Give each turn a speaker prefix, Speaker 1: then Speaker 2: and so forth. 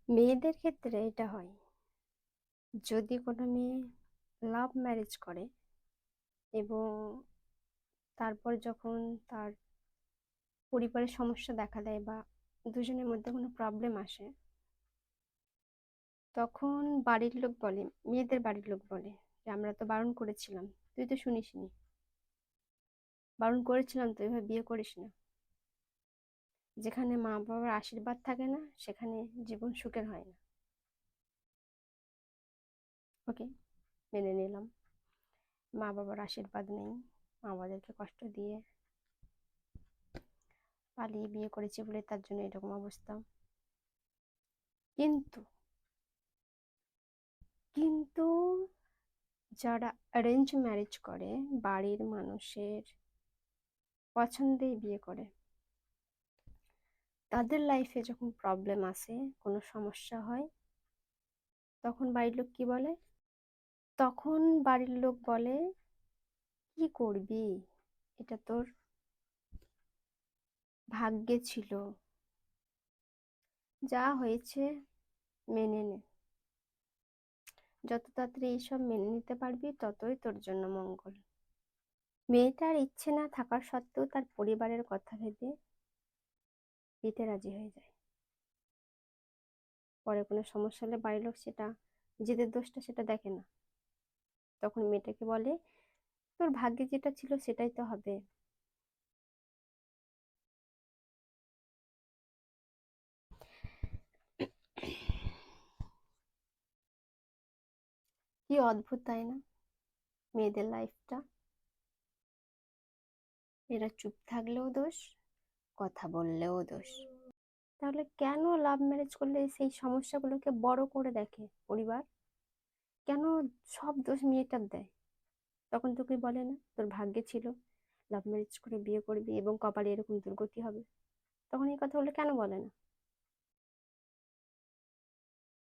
Speaker 1: মেয়েদের ক্ষেত্রে এটা হয়, যদি কোনো মেয়ে লাভ ম্যারেজ করে এবং তারপর যখন তার পরিবারের সমস্যা দেখা দেয় বা দুজনের মধ্যে কোনো প্রবলেম আসে, তখন বাড়ির লোক বলে, মেয়েদের বাড়ির লোক বলে যে আমরা তো বারণ করেছিলাম, তুই তো শুনিসনি, বারণ করেছিলাম তো এভাবে বিয়ে করিস না। যেখানে মা বাবার আশীর্বাদ থাকে না সেখানে জীবন সুখের হয় না। ওকে, মেনে নিলাম মা বাবার আশীর্বাদ নেই, মা বাবাদেরকে কষ্ট দিয়ে পালিয়ে বিয়ে করেছি বলে তার জন্য এরকম অবস্থা। কিন্তু কিন্তু যারা অ্যারেঞ্জ ম্যারেজ করে, বাড়ির মানুষের পছন্দেই বিয়ে করে, তাদের লাইফে যখন প্রবলেম আসে, কোনো সমস্যা হয়, তখন বাড়ির লোক কি বলে? তখন বাড়ির লোক বলে, কি করবি, এটা তোর ভাগ্যে ছিল, যা হয়েছে মেনে নে। যত তাড়াতাড়ি এইসব মেনে নিতে পারবি ততই তোর জন্য মঙ্গল। মেয়েটার ইচ্ছে না থাকার সত্ত্বেও তার পরিবারের কথা ভেবে দিতে রাজি হয়ে যায়। পরে কোনো সমস্যা হলে বাড়ির লোক সেটা, নিজেদের দোষটা সেটা দেখে না, তখন মেয়েটাকে বলে তোর ভাগ্যে যেটা ছিল সেটাই তো হবে। কি অদ্ভুত তাই না মেয়েদের লাইফটা? এরা চুপ থাকলেও দোষ, কথা বললেও দোষ। তাহলে কেন লাভ ম্যারেজ করলে সেই সমস্যাগুলোকে বড় করে দেখে পরিবার? কেন সব দোষ মেয়েটার দেয়? তখন তোকে বলে না তোর ভাগ্যে ছিল, লাভ ম্যারেজ করে বিয়ে করবি এবং কপালে এরকম দুর্গতি হবে? তখন এই কথা বলে কেন বলে না?